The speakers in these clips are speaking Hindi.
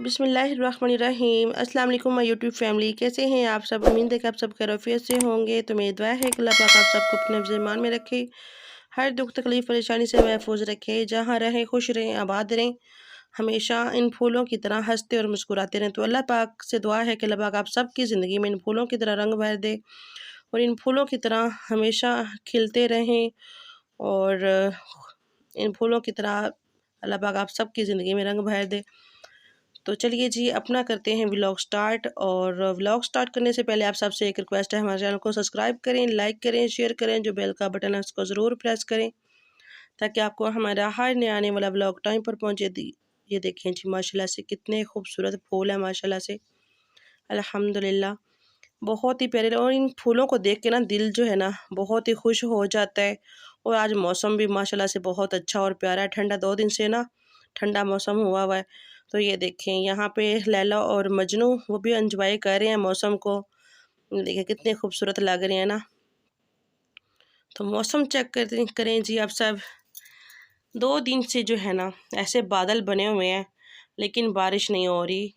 बिस्मिल्लाहिर्रहमानिर्रहीम। अस्सलाम वालेकुम माय यूट्यूब फैमिली, कैसे हैं आप सब। उम्मीद है कि आप सब खैरियत से होंगे। तो मेरी दुआ है कि अल्लाह पाक आप सबको अपने ईमान में रखे, हर दुख तकलीफ़ परेशानी से महफूज रखे, जहाँ रहें खुश रहें, आबाद रहें, हमेशा इन फूलों की तरह हंसते और मुस्कुराते रहें। तो अल्लाह पाक से दुआ है कि अल्लाह पाक आप सबकी ज़िंदगी में इन फूलों की तरह रंग भर दे और इन फूलों की तरह हमेशा खिलते रहें और इन फूलों की तरह अल्लाह पाक आप सबकी ज़िंदगी में रंग भर दे। तो चलिए जी, अपना करते हैं व्लॉग स्टार्ट। और व्लॉग स्टार्ट करने से पहले आप सबसे एक रिक्वेस्ट है, हमारे चैनल को सब्सक्राइब करें, लाइक करें, शेयर करें, जो बेल का बटन है उसको ज़रूर प्रेस करें ताकि आपको हमारा हर नया आने वाला व्लॉग टाइम पर पहुँचे। ये देखें जी, माशाल्लाह से कितने खूबसूरत फूल हैं, माशाल्लाह से अल्हम्दुलिल्लाह, बहुत ही प्यारे। और इन फूलों को देख के ना दिल जो है ना बहुत ही खुश हो जाता है। और आज मौसम भी माशाल्लाह से बहुत अच्छा और प्यारा है, ठंडा 2 दिन से ना ठंडा मौसम हुआ है। तो ये देखें यहाँ पे लैला और मजनू वो भी एंजॉय कर रहे हैं मौसम को। देखिए कितने खूबसूरत लग रहे हैं ना। तो मौसम चेक करते करें जी आप सब। 2 दिन से जो है ना ऐसे बादल बने हुए हैं लेकिन बारिश नहीं हो रही।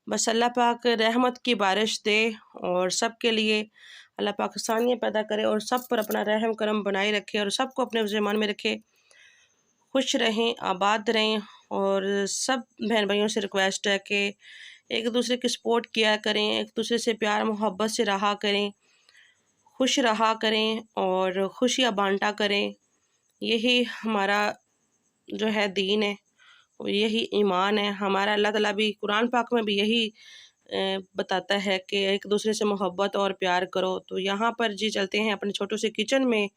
बस अल्लाह पाक रहमत की बारिश दे और सब के लिए अल्लाह पाक आसानियाँ पैदा करे और सब पर अपना रहम करम बनाए रखे और सबको अपने ज़मान में रखे, खुश रहें, आबाद रहें। और सब बहन भाइयों से रिक्वेस्ट है कि एक दूसरे की सपोर्ट किया करें, एक दूसरे से प्यार मोहब्बत से रहा करें, खुश रहा करें और खुशियाँ बांटा करें। यही हमारा जो है दीन है और यही ईमान है हमारा। अल्लाह ताला भी कुरान पाक में भी यही बताता है कि एक दूसरे से मोहब्बत और प्यार करो। तो यहाँ पर जी चलते हैं अपने छोटू से किचन में।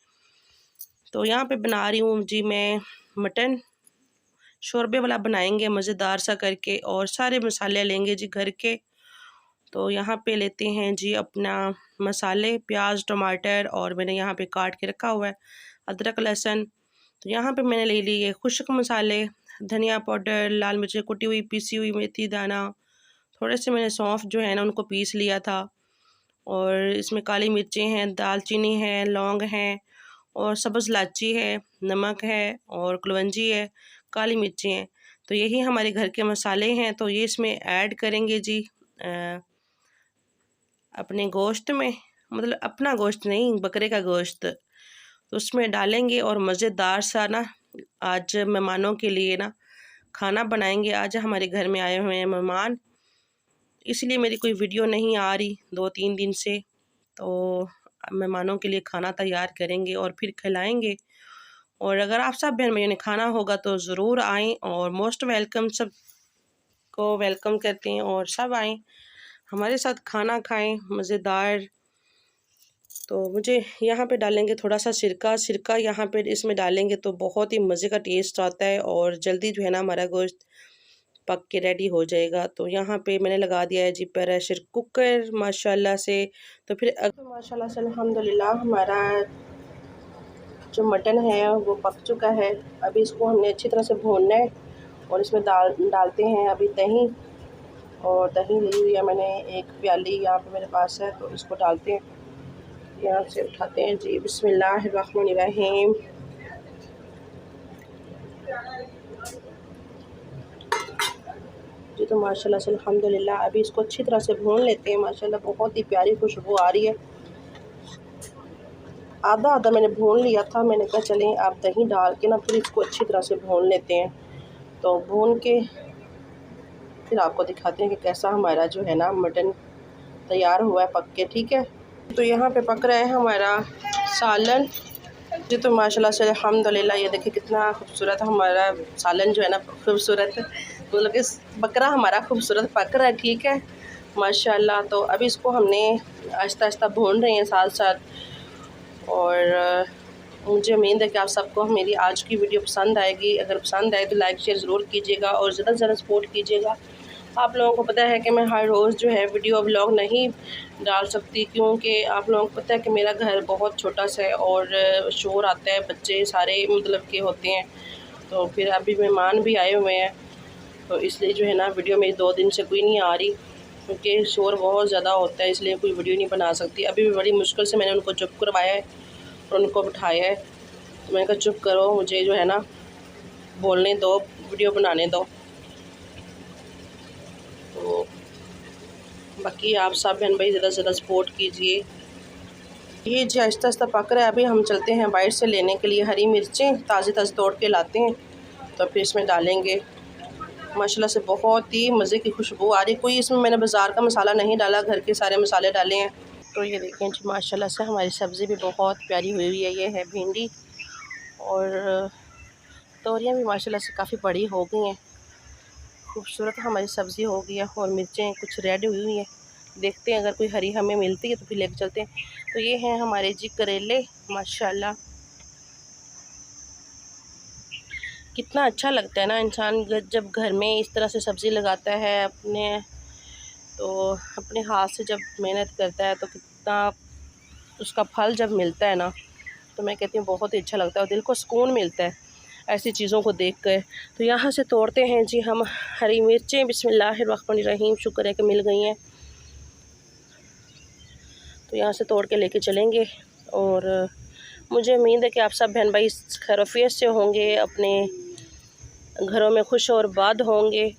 तो यहाँ पे बना रही हूँ जी मैं मटन, शोरबे वाला बनाएंगे मज़ेदार सा करके और सारे मसाले लेंगे जी घर के। तो यहाँ पे लेते हैं जी अपना मसाले, प्याज टमाटर और मैंने यहाँ पे काट के रखा हुआ है अदरक लहसुन। तो यहाँ पे मैंने ले लिए खुश्क मसाले, धनिया पाउडर, लाल मिर्च कुटी हुई, पीसी हुई मेथी दाना, थोड़े से मैंने सौंफ जो है ना उनको पीस लिया था। और इसमें काली मिर्चें हैं, दालचीनी है, लौंग हैं और सब्ज़ इलायची है, नमक है और कलवंजी है, काली मिर्चें हैं। तो यही हमारे घर के मसाले हैं। तो ये इसमें ऐड करेंगे जी अपने गोश्त में, मतलब अपना गोश्त नहीं, बकरे का गोश्त। तो उसमें डालेंगे और मज़ेदार सा ना आज मेहमानों के लिए ना खाना बनाएंगे। आज हमारे घर में आए हुए हैं मेहमान, इसलिए मेरी कोई वीडियो नहीं आ रही 2-3 दिन से। तो मेहमानों के लिए खाना तैयार करेंगे और फिर खिलाएंगे। और अगर आप सब बहन भाइयों ने खाना होगा तो ज़रूर आएँ और मोस्ट वेलकम, सब को वेलकम करते हैं और सब आएँ हमारे साथ खाना खाएं मज़ेदार। तो मुझे यहाँ पे डालेंगे थोड़ा सा सिरका यहाँ पे इसमें डालेंगे तो बहुत ही मज़े का टेस्ट आता है और जल्दी जो है ना हमारा गोश्त पक के रेडी हो जाएगा। तो यहाँ पे मैंने लगा दिया है जी प्रेशर कुकर माशाल्लाह से। तो फिर तो माशाल्लाह से अल्हम्दुलिल्लाह हमारा जो मटन है वो पक चुका है। अभी इसको हमने अच्छी तरह से भूनना है और इसमें डालते हैं अभी दही। और दही ली हुई है मैंने 1 प्याली यहाँ पे मेरे पास है। तो इसको डालते हैं, यहाँ से उठाते हैं जी। बिस्मिल्लाहिर्रहमानिर्रहीम। जी तो माशाल्लाह से अल्हम्दुलिल्लाह अभी इसको अच्छी तरह से भून लेते हैं। माशाल्लाह बहुत ही प्यारी खुशबू आ रही है। आधा आधा मैंने भून लिया था, मैंने कहा चलें आप दही डाल के ना फिर इसको अच्छी तरह से भून लेते हैं। तो भून के फिर आपको दिखाते हैं कि कैसा हमारा जो है ना मटन तैयार हुआ है पक के, ठीक है। तो यहाँ पे पक रहा है हमारा सालन जी। तो माशाल्लाह से अल्हम्दुलिल्लाह ये देखिए कितना खूबसूरत हमारा सालन जो है ना खूबसूरत, मतलब कि बकरा हमारा खूबसूरत पक रहा है, ठीक है माशाल्लाह। तो अभी इसको हमने आहिस्ता आहिस्ता भून रहे हैं साथ साथ। और मुझे उम्मीद है कि आप सबको मेरी आज की वीडियो पसंद आएगी। अगर पसंद आए तो लाइक शेयर ज़रूर कीजिएगा और ज़्यादा से ज़्यादा सपोर्ट कीजिएगा। आप लोगों को पता है कि मैं हर रोज़ जो है वीडियो व्लॉग नहीं डाल सकती, क्योंकि आप लोगों को पता है कि मेरा घर बहुत छोटा सा है और शोर आता है, बच्चे सारे मतलब के होते हैं। तो फिर अभी मेहमान भी आए हुए हैं, तो इसलिए जो है ना वीडियो मेरी 2 दिन से कोई नहीं आ रही, क्योंकि शोर बहुत ज़्यादा होता है, इसलिए कोई वीडियो नहीं बना सकती। अभी भी बड़ी मुश्किल से मैंने उनको चुप करवाया है और उनको बिठाया है। तो मैंने कहा चुप करो, मुझे जो है ना बोलने दो, वीडियो बनाने दो। बाकी आप सब बहन भाई ज़्यादा से ज़्यादा सपोर्ट कीजिए। ये जी आहिस्ता आहिस्ता पक रहा है। अभी हम चलते हैं बाहर से लेने के लिए हरी मिर्चें, ताज़ी ताज़ी तोड़ के लाते हैं तो फिर इसमें डालेंगे। माशाल्लाह से बहुत ही मज़े की खुशबू आ रही। कोई इसमें मैंने बाज़ार का मसाला नहीं डाला, घर के सारे मसाले डाले हैं। तो ये देखें जी माशाल्लाह से हमारी सब्ज़ी भी बहुत प्यारी हुई हुई है। ये है भिंडी और तोरियाँ भी माशाल्लाह से काफ़ी बड़ी हो गई हैं। खूबसूरत हमारी सब्ज़ी हो गई है और मिर्चें कुछ रेड हुई हुई हैं। देखते हैं अगर कोई हरी हमें मिलती है तो फिर लेके चलते हैं। तो ये हैं हमारे जी करेले, माशाल्लाह कितना अच्छा लगता है ना इंसान जब घर में इस तरह से सब्ज़ी लगाता है तो अपने हाथ से जब मेहनत करता है तो कितना उसका फल जब मिलता है ना, तो मैं कहती हूँ बहुत ही अच्छा लगता है और दिल को सुकून मिलता है ऐसी चीज़ों को देख कर। तो यहाँ से तोड़ते हैं जी हम हरी मिर्चें। बिस्मिल्लाहिर्रहमानिर्रहीम, शुक्र है कि मिल गई हैं। तो यहाँ से तोड़ के लेके चलेंगे और मुझे उम्मीद है कि आप सब बहन भाई खैरियत से होंगे, अपने घरों में खुश और आबाद होंगे।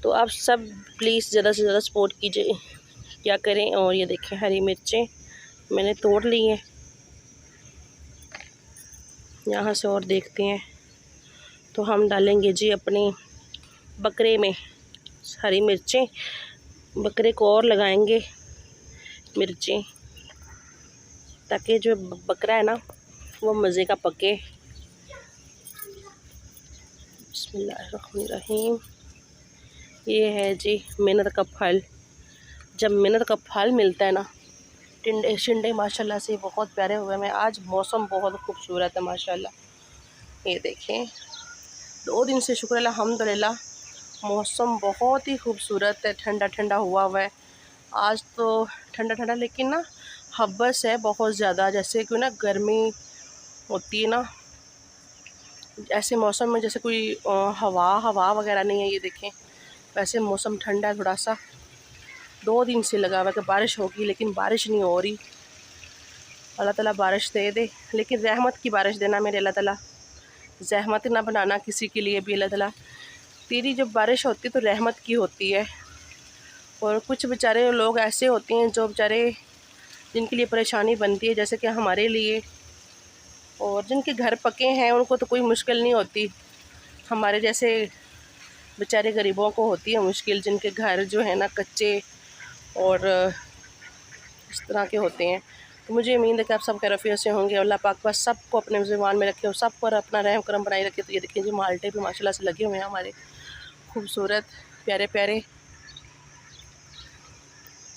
तो आप सब प्लीज़ ज़्यादा से ज़्यादा सपोर्ट कीजिए, क्या करें। और ये देखें हरी मिर्चें मैंने तोड़ ली हैं। यहाँ से और देखते हैं तो हम डालेंगे जी अपने बकरे में हरी मिर्चें, बकरे को और लगाएंगे मिर्चें ताकि जो बकरा है ना वो मज़े का पके। बिस्मिल्लाहिर्रहमानिर्रहीम। ये है जी मेहनत का फल। जब मेहनत का फल मिलता है ना, टिंडे शिंडे माशाल्लाह से बहुत प्यारे हुए हैं। आज मौसम बहुत खूबसूरत है माशाल्लाह। ये देखें 2 दिन से शुक्र अल्हम्दुलिल्लाह मौसम बहुत ही खूबसूरत है, ठंडा ठंडा हुआ हुआ है। आज तो ठंडा ठंडा लेकिन ना हब्बस है बहुत ज़्यादा, जैसे कि ना गर्मी होती है ना, ऐसे मौसम में जैसे कोई हवा वगैरह नहीं है। ये देखें वैसे मौसम ठंडा है थोड़ा सा। 2 दिन से लगा हुआ है कि बारिश होगी लेकिन बारिश नहीं हो रही। अल्लाह ताला बारिश दे दे, लेकिन रहमत की बारिश देना मेरे अल्लाह ताला, ज़हमत ना बनाना किसी के लिए भी। अल्लाह ताला तेरी जब बारिश होती है तो रहमत की होती है। और कुछ बेचारे लोग ऐसे होते हैं जो बेचारे जिनके लिए परेशानी बनती है, जैसे कि हमारे लिए, और जिनके घर पके हैं उनको तो कोई मुश्किल नहीं होती। हमारे जैसे बेचारे गरीबों को होती है मुश्किल, जिनके घर जो है ना कच्चे और इस तरह के होते हैं। तो मुझे उम्मीद है कि आप सब खैरियत से होंगे। अल्लाह पाक बस सबको अपने ज़ुबान में रखे और सब पर अपना रहम करम बनाए रखे। तो ये देखिए जी माल्टे भी माशाल्लाह से लगे हुए हैं हमारे, खूबसूरत प्यारे प्यारे।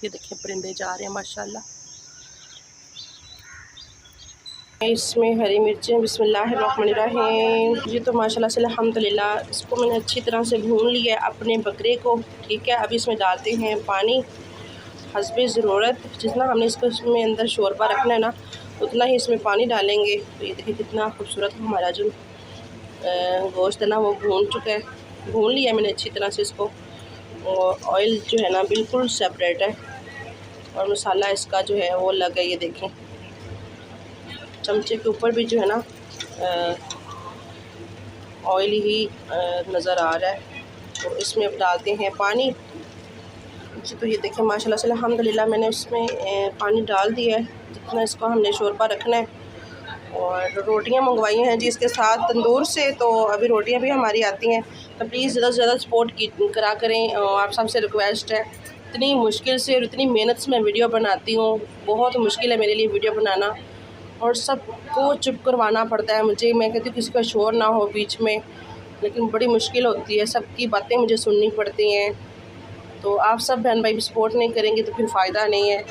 ये देखिए परिंदे जा रहे हैं माशाल्लाह। इसमें हरी मिर्चें, बिस्मिल्लाहिर्रहमानिर्रहीम। ये तो माशाल्लाह से अल्हम्दुलिल्लाह इसको मैंने अच्छी तरह से भून लिया अपने बकरे को, ठीक है। अभी इसमें डालते हैं पानी हस्बे ज़रूरत। जितना हमने इसको इसमें अंदर शोरबा रखना है ना उतना ही इसमें पानी डालेंगे। तो ये देखिए कितना खूबसूरत हमारा जो गोश्त है ना वो भून चुका है, भून लिया मैंने अच्छी तरह से इसको। और ऑयल जो है ना बिल्कुल सेपरेट है और मसाला इसका जो है वो अलग है। ये देखें चमचे के ऊपर भी जो है ना ऑयल ही नज़र आ रहा है। तो इसमें अब डालते हैं पानी। तो ये देखें माशाल्लाह से अल्हम्दुलिल्लाह मैंने उसमें पानी डाल दिया है जितना इसको हमने शोरबा रखना है। और रोटियां मंगवाई हैं जी इसके साथ तंदूर से, तो अभी रोटियां भी हमारी आती हैं। तो प्लीज़ ज़्यादा से ज़्यादा सपोर्ट करा करें। आप सबसे रिक्वेस्ट है, इतनी मुश्किल से और इतनी मेहनत से मैं वीडियो बनाती हूँ, बहुत मुश्किल है मेरे लिए वीडियो बनाना और सबको चुप करवाना पड़ता है मुझे। मैं कहती हूँ किसी का शोर ना हो बीच में, लेकिन बड़ी मुश्किल होती है, सबकी बातें मुझे सुननी पड़ती हैं। तो आप सब बहन भाई भी सपोर्ट नहीं करेंगे तो फिर फ़ायदा नहीं है।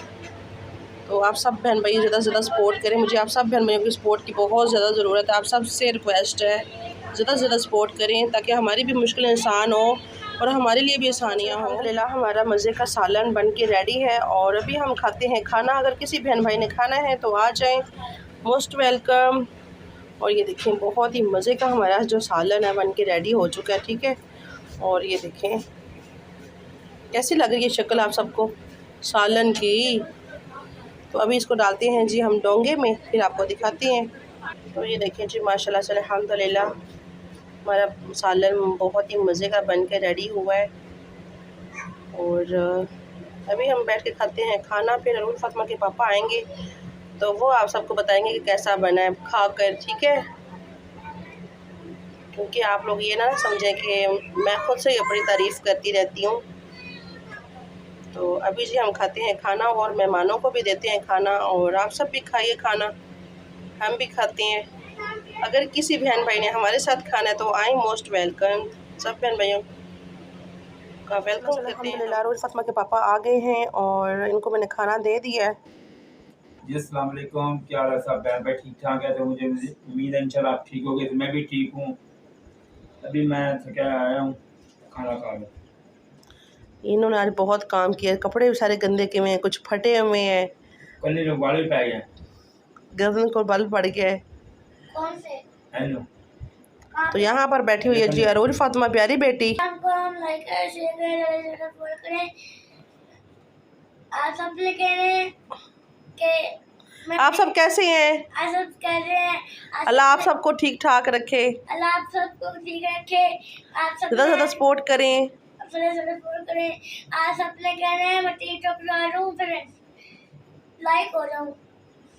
तो आप सब बहन भाई ज़्यादा से ज़्यादा सपोर्ट करें। मुझे आप सब बहन भाइयों की सपोर्ट की बहुत ज़्यादा ज़रूरत है। आप सब से रिक्वेस्ट है ज़्यादा से ज़्यादा सपोर्ट करें ताकि हमारी भी मुश्किल आसान हो और हमारे लिए भी आसानियाँ हों। अल्हम्दुलिल्लाह हमारा मज़े का सालन बन के रेडी है और अभी हम खाते हैं खाना। अगर किसी बहन भाई ने खाना है तो आ जाएँ, मोस्ट वेलकम। और ये देखें बहुत ही मज़े का हमारा जो सालन है बन के रेडी हो चुका है, ठीक है। और ये देखें कैसी लग रही है शक्ल आप सबको सालन की। तो अभी इसको डालते हैं जी हम डोंगे में, फिर आपको दिखाते हैं। तो ये देखें जी माशाल्लाह से अल्हम्दुलिल्लाह हमारा सालन बहुत ही मज़े का बन के रेडी हुआ है। और अभी हम बैठ के खाते हैं खाना, फिर अरूल फातिमा के पापा आएंगे तो वो आप सबको बताएंगे कि कैसा बना है खाकर, ठीक है। क्योंकि आप लोग ये ना समझें कि मैं खुद से ही अपनी तारीफ़ करती रहती हूँ। तो अभी जी हम खाते हैं खाना और मेहमानों को भी देते हैं खाना, और आप सब भी खाइए खाना, हम भी खाते हैं। अगर किसी बहन भाई ने हमारे साथ खाना है तो आई मोस्ट वेलकम, सब बहन भाइयों का वेलकम करते हैं। अल्हम्दुलिल्लाह अरूल फातिमा के पापा आ गए हैं और इनको मैंने खाना दे दिया है। जी अस्सलाम वालेकुम, क्या हाल है सब बहन भाई, ठीक ठाक है? तो मुझे उम्मीद है इंशाल्लाह आप ठीक होगे, तो मैं भी ठीक हूँ। अभी मैं थका आया हूँ खाना खा के। इन्होंने आज बहुत काम किया, कपड़े भी सारे गंदे किए हुए हैं, कुछ फटे हुए हैं, कल लोग बाल भी पै गए, गर्दन को बल पड़ गया है। कौन से? हेलो, तो यहाँ पर बैठी हुई है जी अरूल फातिमा प्यारी बेटी। आपको हम लाइक करें, शेयर करें, फॉलो करें। आप सब कह रहे हैं कि आप सब कैसे हैं? आप सब कह रहे हैं अल्लाह आप सबको ठीक ठाक रखे, अल्लाह आप सबको ठीक रखे। आप सब ज़्यादा ज़्यादा सपोर्ट करें। सपोर्ट करें। आप सब कह रहे हैं मैं टिकटॉक ला रहा हूँ, फिर लाइक हो जाऊँ।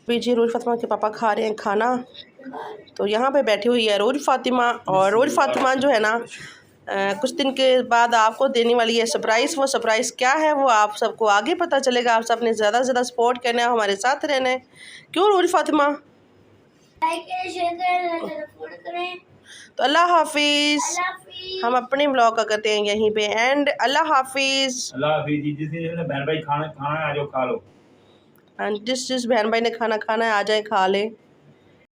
जी अरूल फातिमा के पापा खा रहे हैं खाना, तो यहाँ पे बैठी हुई है अरूल फातिमा, और अरूल फातिमा जो है ना कुछ दिन के बाद आपको देने वाली है सरप्राइज़। वो सरप्राइज़ क्या है वो आप सबको आगे पता चलेगा। आप सब ने ज़्यादा से ज़्यादा सपोर्ट करना है, हमारे साथ रहना है, क्यों अरूल फातिमा? लाइक करें, शेयर करें, सपोर्ट करें। तो अल्लाह हाफिज़। हम अपने ब्लॉग का करते हैं यहीं पे एंड। अल्लाह हाफिज़। अल्लाह हाफिज़ जी। जिसने बहन भाई खाना खाना है आ जाओ खा लो। जिस बहन भाई ने खाना खाना है आ जाए खा ले।